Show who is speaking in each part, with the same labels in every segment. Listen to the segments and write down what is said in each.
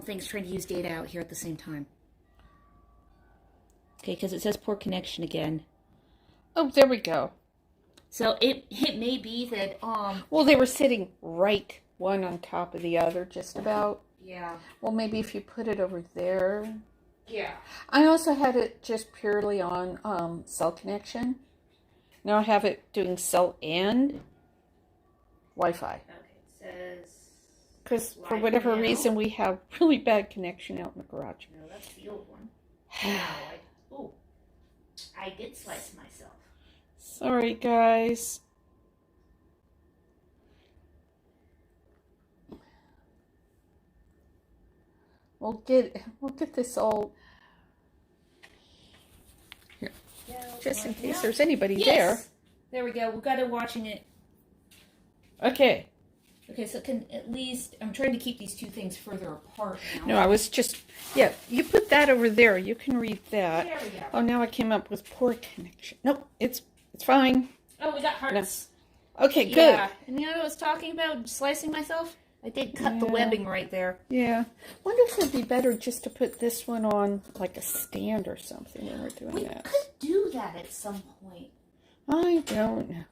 Speaker 1: things trying to use data out here at the same time. Okay, because it says poor connection again.
Speaker 2: Oh, there we go.
Speaker 1: So it may be that
Speaker 2: well, they were sitting right one on top of the other, just about.
Speaker 1: Yeah.
Speaker 2: Well, maybe if you put it over there.
Speaker 1: Yeah.
Speaker 2: I also had it just purely on cell connection. Now I have it doing cell and Wi-Fi.
Speaker 1: Okay, it says.
Speaker 2: Because for whatever reason we have really bad connection out in the garage.
Speaker 1: No, that's the old one. I did slice myself.
Speaker 2: Sorry, guys. We'll get this all here, just in case there's anybody there.
Speaker 1: There we go. We've got it watching it.
Speaker 2: Okay.
Speaker 1: Okay, so at least I'm trying to keep these two things further apart now.
Speaker 2: No, I was just you put that over there. You can read that.
Speaker 1: There we go.
Speaker 2: Oh, now I came up with poor connection. Nope, it's fine.
Speaker 1: Oh, we got hearts.
Speaker 2: No. Okay, good.
Speaker 1: Yeah, and you know what I was talking about? Slicing myself? I did cut the webbing right there.
Speaker 2: Yeah. Wonder if it'd be better just to put this one on like a stand or something when we're doing that.
Speaker 1: We could do that at some point.
Speaker 2: I don't know.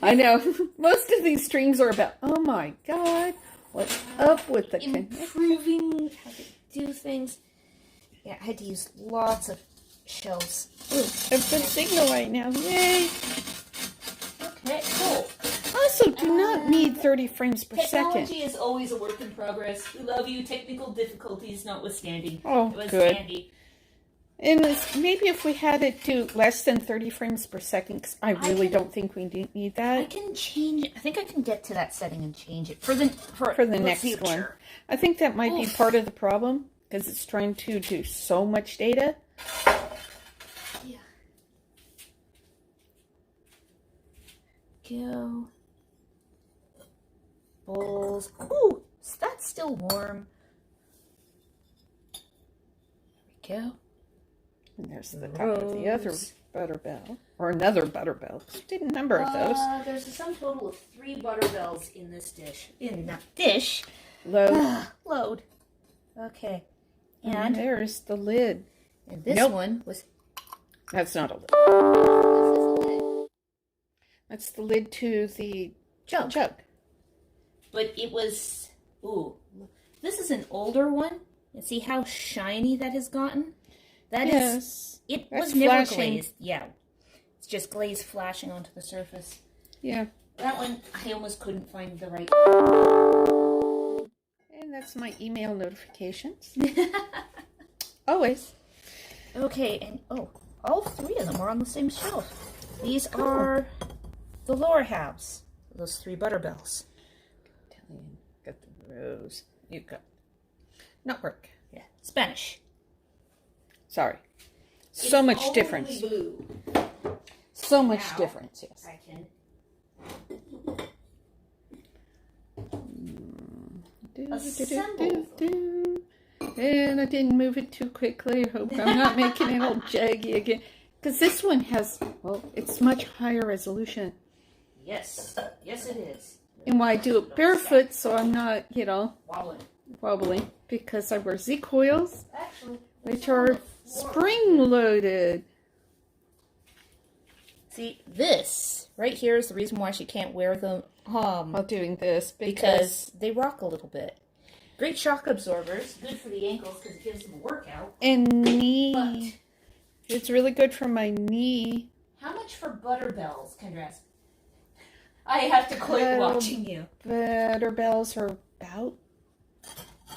Speaker 2: I know. Most of these streams are about, oh my God, what's up with the
Speaker 1: improving how to do things. Yeah, I had to use lots of shelves.
Speaker 2: Ooh, a good signal right now. Yay.
Speaker 1: Okay, cool.
Speaker 2: Also, do not need 30 frames per second.
Speaker 1: Technology is always a work in progress. We love you. Technical difficulties notwithstanding.
Speaker 2: Oh,
Speaker 1: it was
Speaker 2: good.
Speaker 1: handy.
Speaker 2: And maybe if we had it do less than 30 frames per second, because I really don't think we need that.
Speaker 1: I can change. I think I can get to that setting and change it for the
Speaker 2: next
Speaker 1: future.
Speaker 2: one. I think that might be part of the problem because it's trying to do so much data.
Speaker 1: Yeah. Go. Bowls. Ooh, that's still warm. There we go.
Speaker 2: And there's the top of the other Butterbell. Or another Butterbell. Didn't number of those.
Speaker 1: There's a sum total of 3 Butterbells in this dish. In that dish.
Speaker 2: Load.
Speaker 1: Load. Okay.
Speaker 2: And there's the lid.
Speaker 1: And this one was...
Speaker 2: That's not a lid.
Speaker 1: This is a lid.
Speaker 2: That's the lid to the jug.
Speaker 1: But it was... Ooh. This is an older one. And see how shiny that has gotten? It was never glazed. Yeah. It's just glaze flashing onto the surface.
Speaker 2: Yeah.
Speaker 1: That one, I almost couldn't find the right...
Speaker 2: And that's my email notifications. Always.
Speaker 1: Okay, and all 3 of them are on the same shelf. These are the lower halves. Those 3 Butterbells.
Speaker 2: Italian. Got the rose. You got... Not work.
Speaker 1: Yeah. Spanish.
Speaker 2: Sorry. So much difference.
Speaker 1: Blue.
Speaker 2: So much difference, yes.
Speaker 1: I can. Assemble.
Speaker 2: And I didn't move it too quickly. I hope I'm not making it all jaggy again. Because this one has, well, it's much higher resolution.
Speaker 1: Yes. Yes, it is.
Speaker 2: And why I do it barefoot so I'm not,
Speaker 1: wobbling.
Speaker 2: Because I wear Z-coils,
Speaker 1: Actually,
Speaker 2: which are spring-loaded.
Speaker 1: See, this right here is the reason why she can't wear them
Speaker 2: while doing this.
Speaker 1: Because they rock a little bit. Great shock absorbers. Good for the ankles because it gives them a workout.
Speaker 2: And knee. It's really good for my knee.
Speaker 1: How much for Butterbells, Kendra? I have to quit watching you.
Speaker 2: Butterbells are about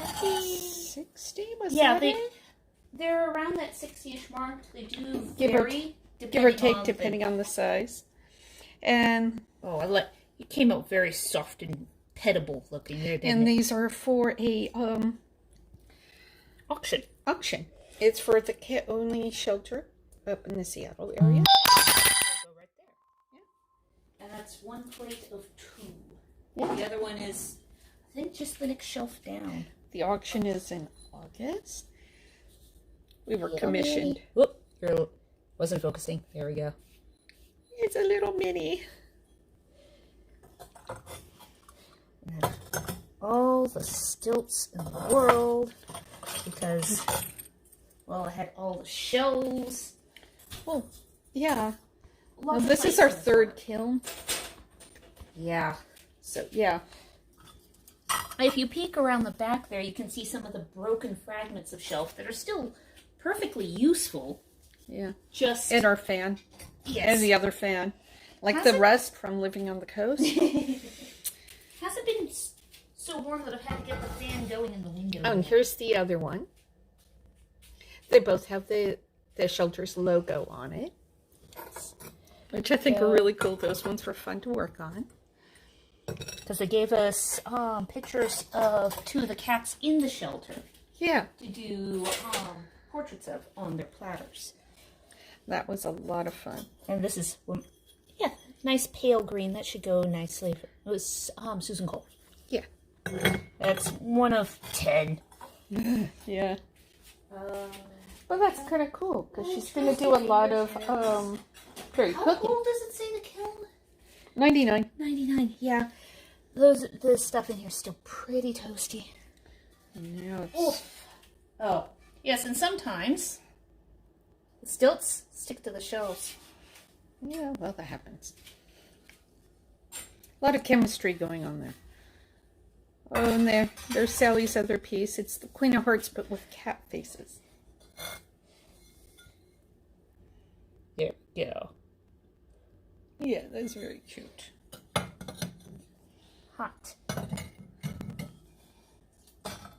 Speaker 2: 60,
Speaker 1: they're around that 60-ish mark. They do
Speaker 2: vary, give or take, depending on the size. And
Speaker 1: it came out very soft and petable looking there.
Speaker 2: And these are for a
Speaker 1: auction.
Speaker 2: It's for the cat-only shelter up in the Seattle area.
Speaker 1: Go right there. Yeah. And that's 1 plate of 2. Yeah. The other one is, I think, just the next shelf down.
Speaker 2: The auction is in August. We were commissioned.
Speaker 1: Whoop! Wasn't focusing. There we go.
Speaker 2: It's a little mini.
Speaker 1: all the stilts in the world because, well, I had all the shelves.
Speaker 2: Well, yeah. Well, this is our third kiln.
Speaker 1: Yeah.
Speaker 2: So, yeah.
Speaker 1: If you peek around the back there, you can see some of the broken fragments of shelf that are still perfectly useful.
Speaker 2: Yeah.
Speaker 1: Just...
Speaker 2: And our fan.
Speaker 1: Yes.
Speaker 2: And the other fan. Like the rust from living on the coast.
Speaker 1: Hasn't been so warm that I've had to get the fan going in the window.
Speaker 2: Oh, and here's the other one. They both have the shelter's logo on it. Which I think are really cool. Those ones were fun to work on.
Speaker 1: Because they gave us pictures of 2 of the cats in the shelter.
Speaker 2: Yeah.
Speaker 1: To do portraits of on their platters.
Speaker 2: That was a lot of fun.
Speaker 1: And this is, yeah, nice pale green. That should go nicely. It was Susan Cole.
Speaker 2: Yeah.
Speaker 1: That's 1 of 10.
Speaker 2: Yeah. Well, that's kind of cool because she's going to do a lot of fairy cooking.
Speaker 1: How old does it say the kiln?
Speaker 2: 99.
Speaker 1: 99, yeah. The stuff in here is still pretty toasty.
Speaker 2: Yeah,
Speaker 1: Oh, yes, and sometimes the stilts stick to the shelves.
Speaker 2: Yeah, well, that happens. A lot of chemistry going on there. Oh, and there's Sally's other piece. It's the Queen of Hearts, but with cat faces.
Speaker 1: There we go.
Speaker 2: Yeah, that's very cute.
Speaker 1: Hot.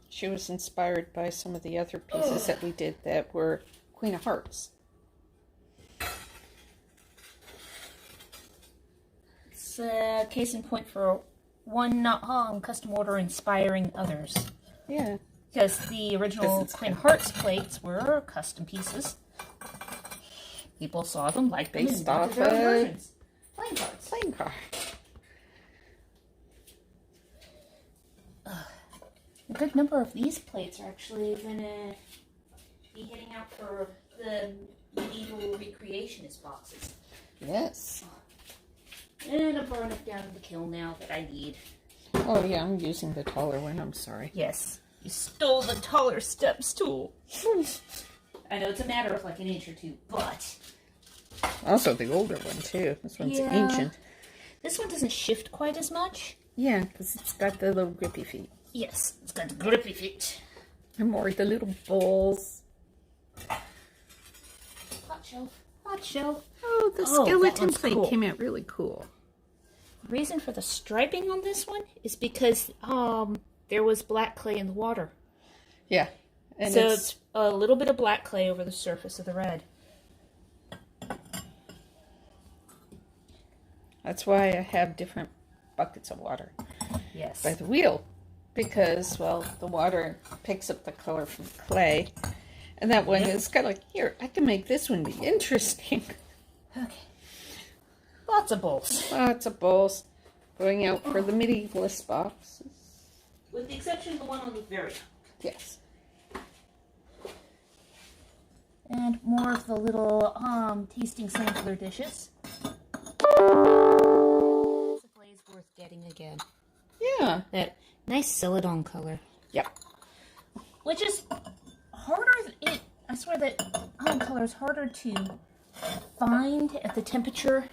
Speaker 2: She was inspired by some of the other pieces that we did that were Queen of Hearts.
Speaker 1: It's a case in point for one custom order inspiring others.
Speaker 2: Yeah.
Speaker 1: Because the original Queen of Hearts plates were custom pieces. People saw them, liked them,
Speaker 2: Based
Speaker 1: and
Speaker 2: off
Speaker 1: wanted their own
Speaker 2: of
Speaker 1: versions. Playing cards.
Speaker 2: Playing card.
Speaker 1: A good number of these plates are actually going to be heading out for the medieval recreationist boxes.
Speaker 2: Yes.
Speaker 1: And I'm far enough down in the kiln now that I need.
Speaker 2: Oh, yeah, I'm using the taller one. I'm sorry.
Speaker 1: Yes. You stole the taller steps tool. I know it's a matter of like an inch or 2, but...
Speaker 2: Also the older one, too. This one's ancient.
Speaker 1: This one doesn't shift quite as much.
Speaker 2: Yeah, because it's got the little grippy feet.
Speaker 1: Yes, it's got the grippy feet.
Speaker 2: And more the little balls.
Speaker 1: Hot shelf. Hot shelf.
Speaker 2: Oh, the skeleton
Speaker 1: that
Speaker 2: plate
Speaker 1: cool.
Speaker 2: came out really cool.
Speaker 1: The reason for the striping on this one is because there was black clay in the water.
Speaker 2: Yeah. And
Speaker 1: so it's a little bit of black clay over the surface of the red.
Speaker 2: That's why I have different buckets of water.
Speaker 1: Yes.
Speaker 2: By the wheel. Because, well, the water picks up the color from clay. And that one is kind of like, here, I can make this one be interesting.
Speaker 1: Okay. Lots of bowls.
Speaker 2: Lots of bowls going out for the medievalist boxes.
Speaker 1: With the exception of the one on the very top.
Speaker 2: Yes.
Speaker 1: And more of the little tasting sampler dishes. It's a glaze worth getting again.
Speaker 2: Yeah.
Speaker 1: That nice celadon color.
Speaker 2: Yeah.
Speaker 1: Which is harder. I swear that color is harder to find at the temperature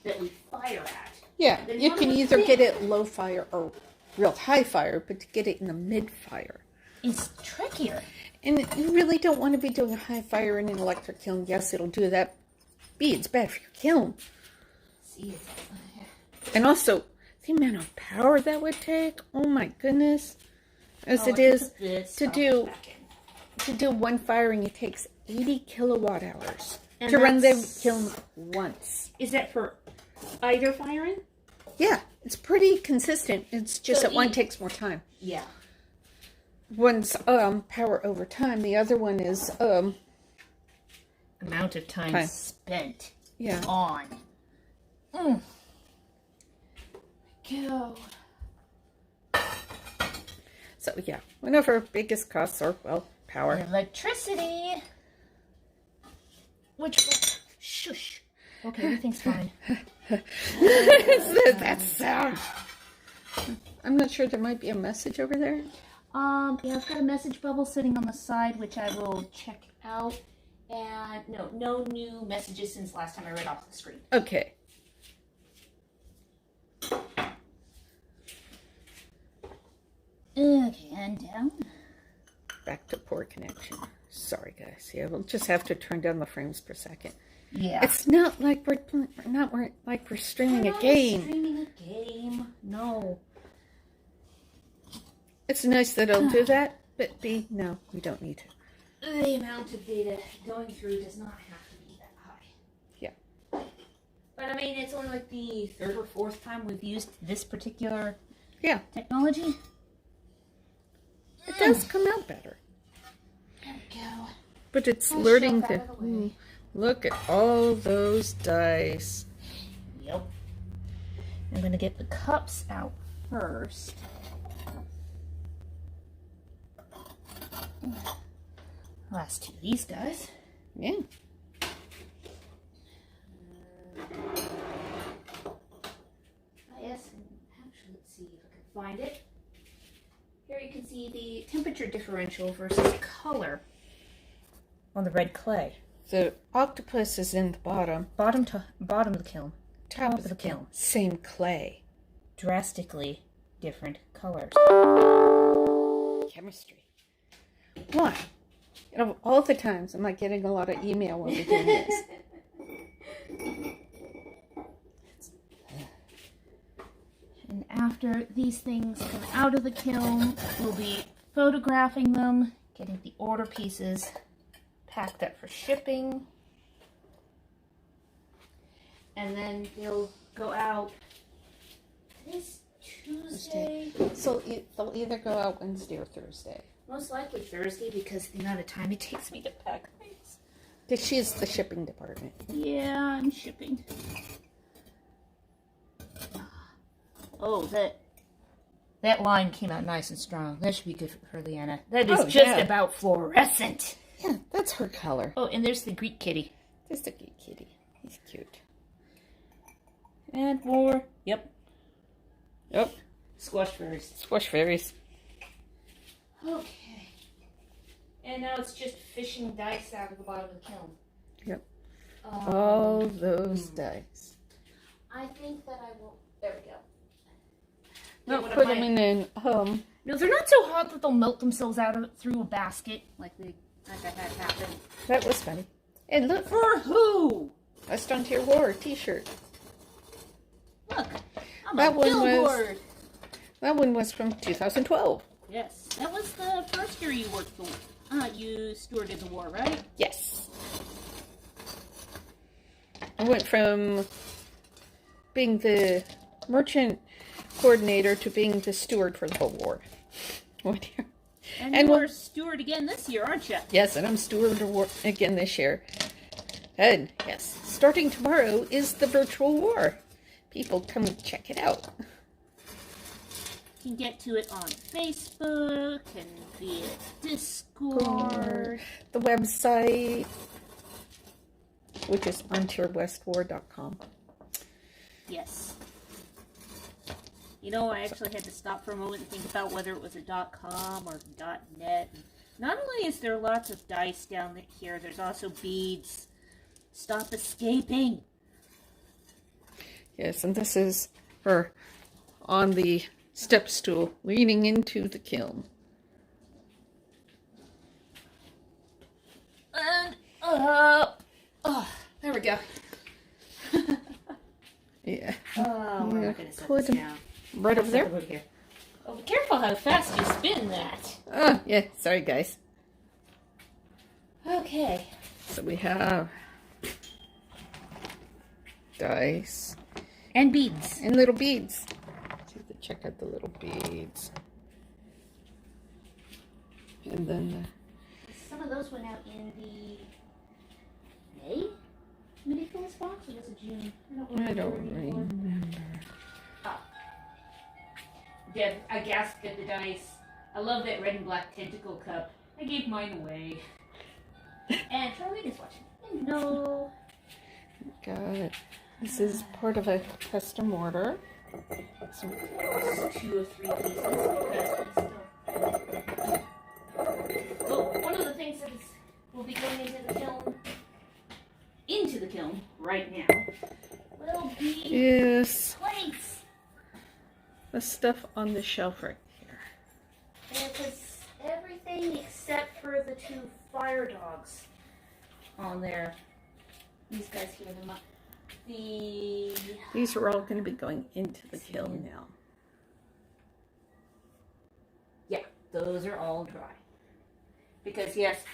Speaker 1: that we fire at.
Speaker 2: Yeah. You can either get it low fire or real high fire, but to get it in the mid fire
Speaker 1: is trickier.
Speaker 2: And you really don't want to be doing a high fire in an electric kiln. Yes, it'll do that. B, it's bad for your kiln.
Speaker 1: See.
Speaker 2: And also, the amount of power that would take, oh my goodness. As it is to do one firing, it takes 80 kilowatt hours to run the kiln once.
Speaker 1: Is that for either firing?
Speaker 2: Yeah, it's pretty consistent. It's just that one takes more time.
Speaker 1: Yeah.
Speaker 2: One's power over time. The other one is
Speaker 1: amount of time spent on. Go.
Speaker 2: So yeah, one of our biggest costs are, well, power.
Speaker 1: Electricity. Shush. Okay, everything's fine.
Speaker 2: That sound. I'm not sure, there might be a message over there.
Speaker 1: Yeah, I've got a message bubble sitting on the side, which I will check out. And no new messages since last time I read off the screen.
Speaker 2: Okay.
Speaker 1: Okay, and down.
Speaker 2: Back to poor connection. Sorry, guys. Yeah, we'll just have to turn down the frames per second.
Speaker 1: Yeah.
Speaker 2: It's not like we're streaming a game.
Speaker 1: Streaming a game. No.
Speaker 2: It's nice that it'll do that, but B, no, we don't need to.
Speaker 1: The amount of data going through does not have to be that high.
Speaker 2: Yeah.
Speaker 1: But I mean, it's only like the third or fourth time we've used this particular technology.
Speaker 2: It does come out better.
Speaker 1: There we go.
Speaker 2: But it's learning to look at all those dice.
Speaker 1: Yep. I'm going to get the cups out first. Last two of these guys.
Speaker 2: Yeah.
Speaker 1: Yes, and actually, let's see if I can find it. Here you can see the temperature differential versus color on the red clay.
Speaker 2: The octopus is in the bottom.
Speaker 1: Bottom of the kiln. Top of the kiln.
Speaker 2: Same clay.
Speaker 1: Drastically different colors.
Speaker 2: Chemistry. Why? You know, all the times I'm like getting a lot of email when we're doing this.
Speaker 1: And after these things come out of the kiln, we'll be photographing them, getting the order pieces packed up for shipping. And then they'll go out this Tuesday.
Speaker 2: So they'll either go out Wednesday or Thursday.
Speaker 1: Most likely Thursday because the amount of time it takes me to pack things.
Speaker 2: Because she's the shipping department.
Speaker 1: Yeah, I'm shipping. Oh, that line came out nice and strong. That should be good for Leanna. That is just about fluorescent.
Speaker 2: Yeah, that's her color.
Speaker 1: Oh, and there's the Greek kitty.
Speaker 2: There's the Greek kitty. He's cute.
Speaker 1: And more. Yep.
Speaker 2: Yep.
Speaker 1: Squash fairies.
Speaker 2: Squash fairies.
Speaker 1: Okay. And now it's just fishing dice out of the bottom of the kiln.
Speaker 2: Yep. All those dice.
Speaker 1: I think that I will. There we go.
Speaker 2: No, put them in an
Speaker 1: No, they're not so hot that they'll melt themselves out of it through a basket like I had happen.
Speaker 2: That was funny. And look,
Speaker 1: for who?
Speaker 2: A Frontier War T-shirt.
Speaker 1: Look, I'm a billboard.
Speaker 2: That one was from 2012.
Speaker 1: Yes, that was the first year you worked the. You stewarded the war, right?
Speaker 2: Yes. I went from being the merchant coordinator to being the steward for the whole war.
Speaker 1: And you're steward again this year, aren't you?
Speaker 2: Yes, and I'm steward again this year. And yes, starting tomorrow is the virtual war. People come and check it out.
Speaker 1: You can get to it on Facebook and via Discord.
Speaker 2: The website, which is frontierwestwar.com.
Speaker 1: Yes. You know, I actually had to stop for a moment and think about whether it was a .com or .net. Not only is there lots of dice down here, there's also beads. Stop escaping.
Speaker 2: Yes, and this is her on the step stool, leaning into the kiln.
Speaker 1: And, there we go.
Speaker 2: Yeah.
Speaker 1: Oh, we're not going to set
Speaker 2: put
Speaker 1: this down.
Speaker 2: Right over there?
Speaker 1: Here. Oh, be careful how fast you spin that.
Speaker 2: Oh, yeah. Sorry, guys.
Speaker 1: Okay.
Speaker 2: So we have dice.
Speaker 1: And beads.
Speaker 2: And little beads. Check out the little beads. And then
Speaker 1: some of those went out in the May mini-films box, or was it June?
Speaker 2: I don't remember.
Speaker 1: Oh. Deb, I gasped at the dice. I love that red and black tentacle cup. I gave mine away. And Charlene is watching. And no.
Speaker 2: Got it. This is part of a custom order.
Speaker 1: So 2 or 3 pieces because he's still. Well, one of the things that will be going into the kiln right now will be plates.
Speaker 2: The stuff on the shelf right here.
Speaker 1: And it's everything except for the 2 fire dogs on there. These guys here,
Speaker 2: these are all going to be going into the kiln now.
Speaker 1: Yeah, those are all dry. Because yes,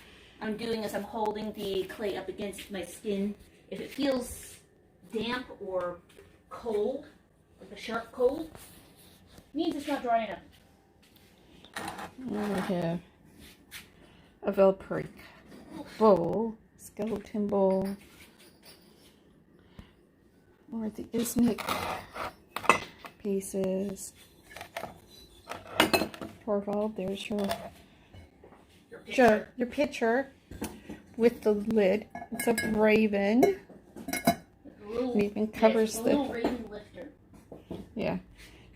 Speaker 1: I'm doing is I'm holding the clay up against my skin. If it feels damp or cold, like a sharp cold, means it's not dry enough.
Speaker 2: We have a Valpyrie bowl, skeleton bowl, or the Isnik pieces. Torvald, there's your pitcher with the lid. It's a raven. It even covers the
Speaker 1: little raven lifter.
Speaker 2: Yeah,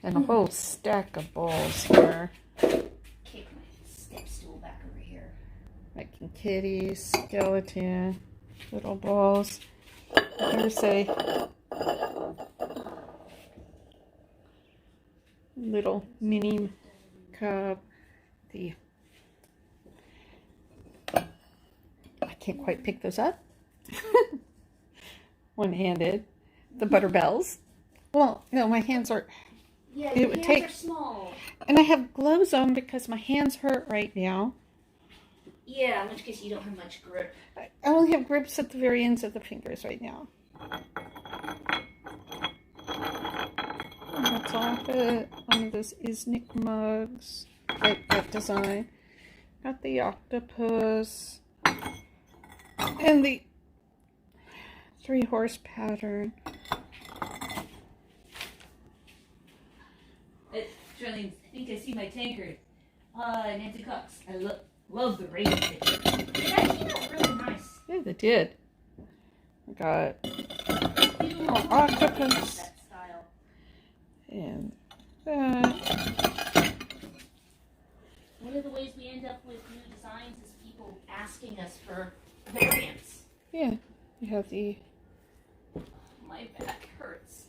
Speaker 2: and a whole stack of balls here.
Speaker 1: Kick my step stool back over here.
Speaker 2: Making kitties, skeleton, little balls. There's a little mini cup. I can't quite pick those up. One-handed. The butter bells. Well, no, my hands are.
Speaker 1: Yeah, your hands are small.
Speaker 2: And I have gloves on because my hands hurt right now.
Speaker 1: Yeah, in which case you don't have much grip.
Speaker 2: I only have grips at the very ends of the fingers right now. And that's all the one of those Isnik mugs. Like that design. Got the octopus. And the 3-horse pattern.
Speaker 1: Charlene, I think I see my tankard. Nancy Cox. I love the raven picture. They actually look really nice.
Speaker 2: Yeah, they did. I got octopus.
Speaker 1: That style.
Speaker 2: And that.
Speaker 1: One of the ways we end up with new designs is people asking us for variants.
Speaker 2: Yeah, you have the.
Speaker 1: My back hurts.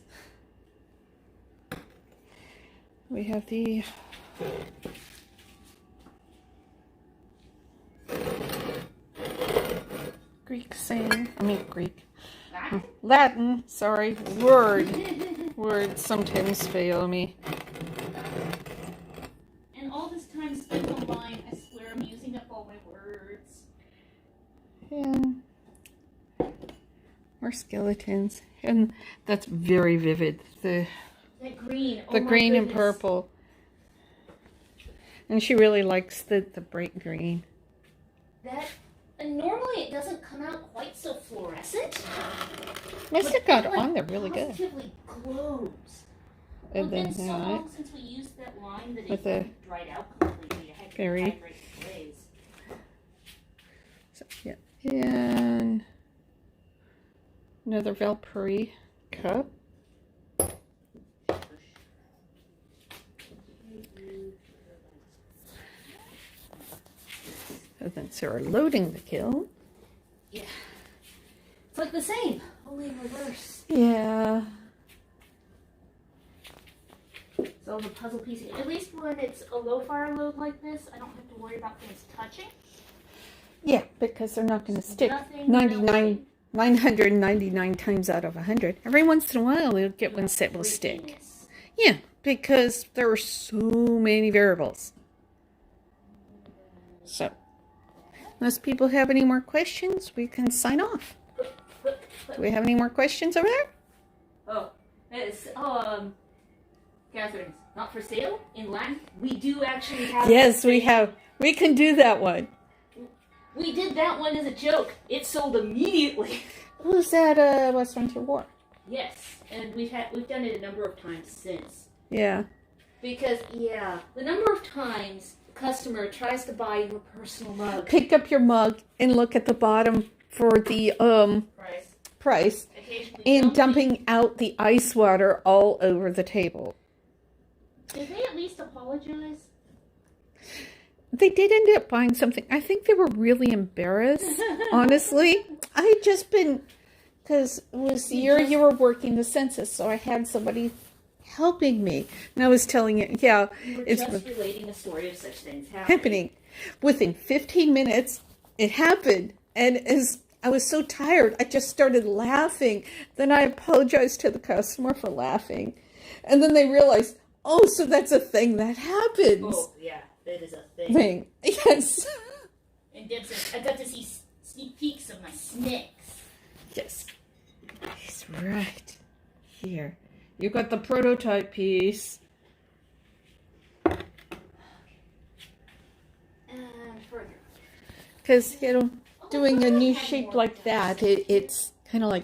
Speaker 2: We have the. Greek saying. I mean Greek. Latin. Sorry. Words sometimes fail me.
Speaker 1: And all this time spent online, I swear I'm using up all my words.
Speaker 2: And more skeletons. And that's very vivid. The
Speaker 1: green.
Speaker 2: The green and purple. And she really likes the bright green.
Speaker 1: And normally it doesn't come out quite so fluorescent.
Speaker 2: Must have got on there really good.
Speaker 1: Positively glows.
Speaker 2: And then
Speaker 1: it's been so long since we used that line that
Speaker 2: with
Speaker 1: it dried out completely. I had to hydrate the glaze.
Speaker 2: So, yeah. And another Valpyrie cup. And then Sarah loading the kiln.
Speaker 1: Yeah. It's like the same, only in reverse.
Speaker 2: Yeah.
Speaker 1: So the puzzle pieces, at least when it's a low fire load like this, I don't have to worry about things touching.
Speaker 2: Yeah, because they're not going to stick 999 times out of 100. Every once in a while, you'll get one that will stick. Yeah, because there are so many variables. So, unless people have any more questions, we can sign off. Do we have any more questions over there?
Speaker 1: Oh, it's, Catherine's not for sale in Latin. We do actually have.
Speaker 2: Yes, we have. We can do that one.
Speaker 1: We did that one as a joke. It sold immediately.
Speaker 2: Who's that? West Frontier War.
Speaker 1: Yes, and we've done it a number of times since.
Speaker 2: Yeah.
Speaker 1: Because the number of times the customer tries to buy your personal mug.
Speaker 2: Pick up your mug and look at the bottom for the price, and dumping out the ice water all over the table.
Speaker 1: Did they at least apologize?
Speaker 2: They did end up buying something. I think they were really embarrassed, honestly. I had just been, because it was the year you were working the census, so I had somebody helping me. And I was telling it, yeah.
Speaker 1: It's just relating a story of such things
Speaker 2: happening. Within 15 minutes, it happened. And as I was so tired, I just started laughing. Then I apologized to the customer for laughing. And then they realized, oh, so that's a thing that happens.
Speaker 1: Oh, yeah. That is a thing.
Speaker 2: Yes.
Speaker 1: And Deb says, I got to see sneak peeks of my snacks.
Speaker 2: Yes. He's right. Here. You got the prototype piece.
Speaker 1: And further.
Speaker 2: Because, doing a new shape like that, it's kind of like,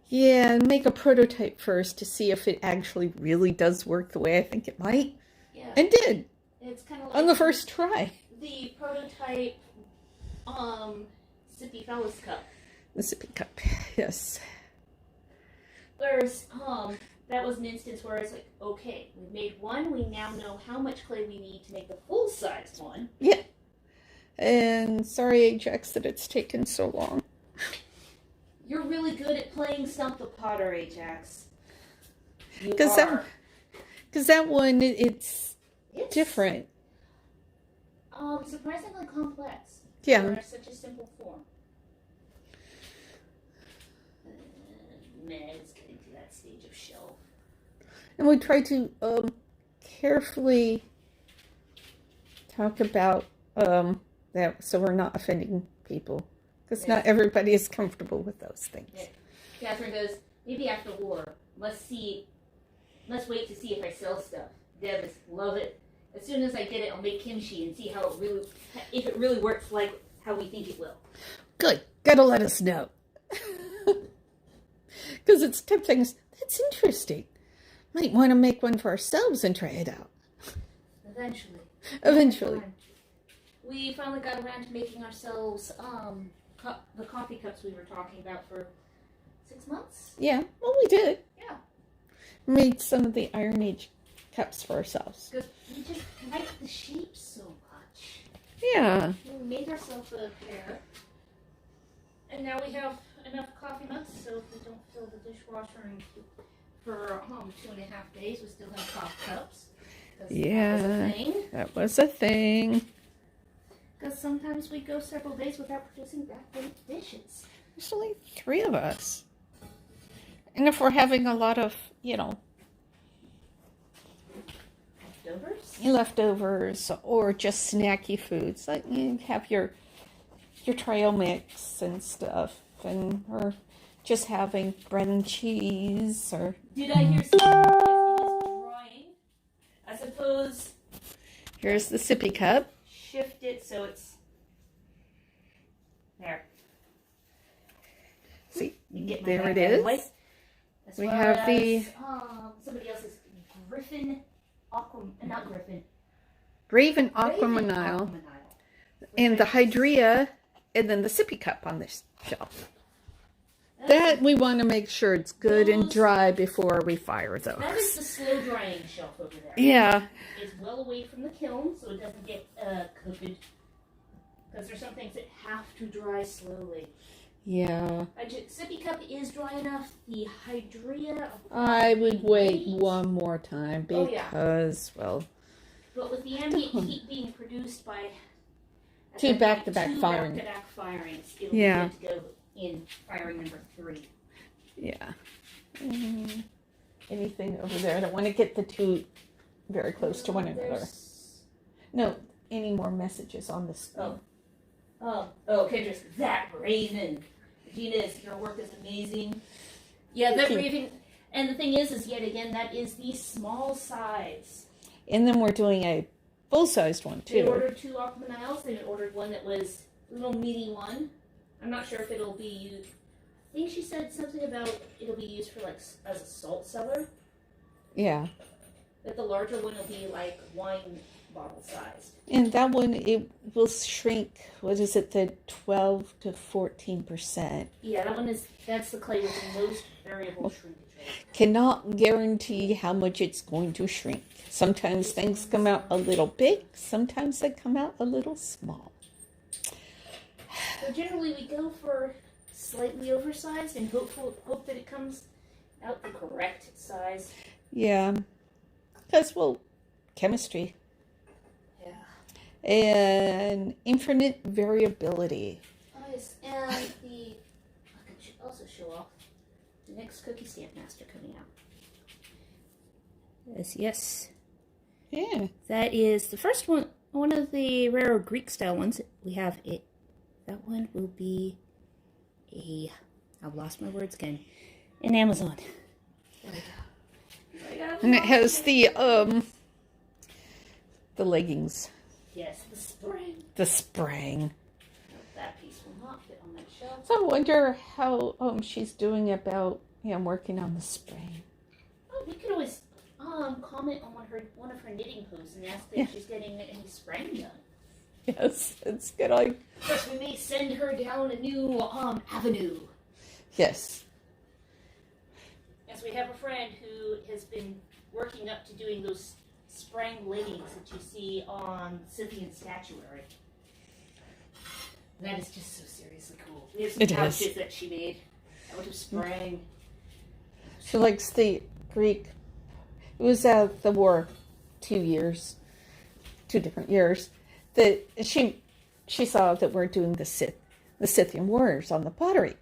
Speaker 2: yeah, make a prototype first to see if it actually really does work the way I think it might.
Speaker 1: Yeah.
Speaker 2: And did.
Speaker 1: It's kind of like
Speaker 2: on the first try.
Speaker 1: The prototype Sippy Fellas cup.
Speaker 2: The Sippy cup, yes.
Speaker 1: Whereas that was an instance where it's like, okay, we made one, we now know how much clay we need to make the full-size one.
Speaker 2: Yeah. And sorry, Ajax, that it's taken so long.
Speaker 1: You're really good at playing Stump the Potter, Ajax.
Speaker 2: Because that one, it's different.
Speaker 1: Surprisingly complex.
Speaker 2: Yeah.
Speaker 1: For such a simple form. It's getting to that stage of shelf.
Speaker 2: And we try to carefully talk about that so we're not offending people. Because not everybody is comfortable with those things.
Speaker 1: Yeah. Catherine goes, maybe after war, let's wait to see if I sell stuff. Deb is, love it. As soon as I get it, I'll make kimchi and see if it really works like how we think it will.
Speaker 2: Good. Gotta let us know. Because it's things that's interesting. Might want to make one for ourselves and try it out. Eventually.
Speaker 1: We finally got around to making ourselves the coffee cups we were talking about for 6 months.
Speaker 2: Yeah. Well, we did.
Speaker 1: Yeah.
Speaker 2: Made some of the Iron Age cups for ourselves.
Speaker 1: Because we just like the shape so much.
Speaker 2: Yeah.
Speaker 1: We made ourselves a pair. And now we have enough coffee mugs, so if we don't fill the dishwasher for 2.5 days, we still have coffee cups.
Speaker 2: Yeah. That was a thing.
Speaker 1: Because sometimes we go several days without producing that many dishes.
Speaker 2: There's only 3 of us. And if we're having a lot of, leftovers or just snacky foods, like you have your trail mix and stuff, or just having bread and cheese, or...
Speaker 1: Did I hear something? It is drying. I suppose...
Speaker 2: Here's the sippy cup.
Speaker 1: Shift it so it's... There.
Speaker 2: See, there it is. We have the...
Speaker 1: somebody else's Griffin... not Griffin.
Speaker 2: Raven Aquamanile. And the Hydrea, and then the sippy cup on this shelf. That we want to make sure it's good and dry before we fire those.
Speaker 1: That is the slow drying shelf over there.
Speaker 2: Yeah.
Speaker 1: It's well away from the kiln, so it doesn't get cooked. Because there's some things that have to dry slowly.
Speaker 2: Yeah.
Speaker 1: Sippy cup is dry enough. The Hydrea...
Speaker 2: I would wait one more time because, well...
Speaker 1: But with the ambient heat being produced by...
Speaker 2: 2 back-to-back firings.
Speaker 1: It'll be good to go in firing number 3.
Speaker 2: Yeah. Anything over there? I don't want to get the 2 very close to one another. No, any more messages on this phone?
Speaker 1: Kendra's that Raven. Gina, your work is amazing. Yeah, that Raven. And the thing is yet again, that is the small size.
Speaker 2: And then we're doing a full-sized one, too.
Speaker 1: They ordered 2 Aquamaniles. They ordered one that was a little mini one. I'm not sure if it'll be used. I think she said something about it'll be used for, as a salt cellar.
Speaker 2: Yeah.
Speaker 1: That the larger one will be like wine bottle sized.
Speaker 2: And that one, it will shrink, what is it, the 12 to 14%.
Speaker 1: Yeah, that's the clay with the most variable shrinkage rate.
Speaker 2: Cannot guarantee how much it's going to shrink. Sometimes things come out a little big, sometimes they come out a little small.
Speaker 1: So generally we go for slightly oversized and hope that it comes out the correct size.
Speaker 2: Yeah, because, well, chemistry.
Speaker 1: Yeah.
Speaker 2: And infinite variability.
Speaker 1: Oh, yes. And I can also show off the next Cookie Stamp Master coming out. Yes.
Speaker 2: Yeah.
Speaker 1: That is the first one of the rarer Greek style ones. We have it. That one will be I've lost my words again. An Amazon. There we go.
Speaker 2: And it has the leggings.
Speaker 1: Yes, the spring.
Speaker 2: The spring.
Speaker 1: That piece will not fit on that shelf.
Speaker 2: So I wonder how she's doing about working on the spring.
Speaker 1: Oh, we could always comment on one of her knitting posts and ask if she's getting any spring done.
Speaker 2: Yes, it's good. Of
Speaker 1: course, we may send her down a new avenue.
Speaker 2: Yes.
Speaker 1: Yes, we have a friend who has been working up to doing those spring leggings that you see on Scythian statuary. That is just so seriously cool. There's some pouches that she made out of spring.
Speaker 2: She likes the Greek. It was the war, 2 years, 2 different years. That she saw that we're doing the Scythian warriors on the pottery.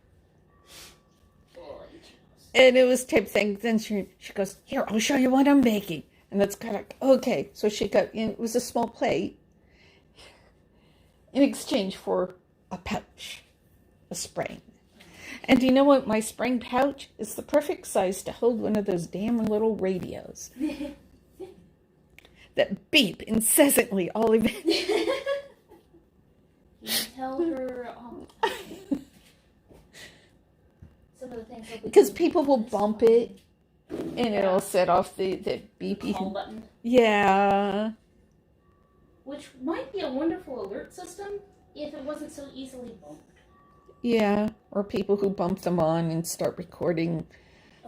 Speaker 2: And it was type thing. Then she goes, here, I'll show you what I'm making. And that's kind of, okay. So she got, it was a small plate in exchange for a pouch, a spring. And do you know what? My spring pouch is the perfect size to hold one of those damn little radios that beep incessantly all of it.
Speaker 1: You tell her some of the things.
Speaker 2: Because people will bump it, and it'll set off the beepy
Speaker 1: call button.
Speaker 2: Yeah.
Speaker 1: Which might be a wonderful alert system if it wasn't so easily bumped.
Speaker 2: Yeah, or people who bump them on and start recording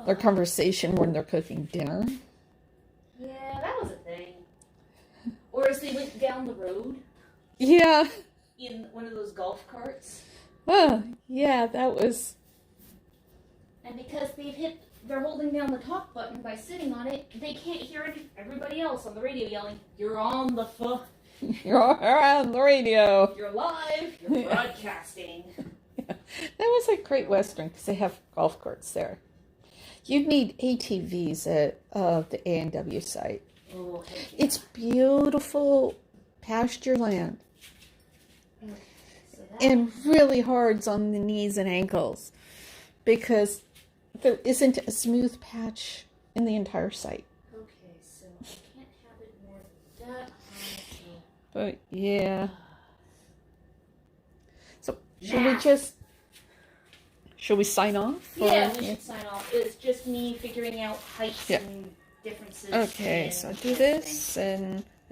Speaker 2: their conversation when they're cooking dinner.
Speaker 1: Yeah, that was a thing. Or as they went down the road.
Speaker 2: Yeah.
Speaker 1: In one of those golf carts.
Speaker 2: Oh, yeah, that was...
Speaker 1: And because they're holding down the talk button by sitting on it, they can't hear everybody else on the radio yelling, "You're on the
Speaker 2: You're on the radio.
Speaker 1: You're live. You're broadcasting."
Speaker 2: Yeah. That was a Great Western because they have golf carts there. You'd need ATVs at the A&W site.
Speaker 1: Oh, yeah.
Speaker 2: It's beautiful pasture land. And really hard on the knees and ankles because there isn't a smooth patch in the entire site.
Speaker 1: Okay, so I can't have it more than that high.
Speaker 2: But yeah. So should we sign off?
Speaker 1: Yeah, we should sign off. It's just me figuring out heights and differences.
Speaker 2: Okay, so I'll do this and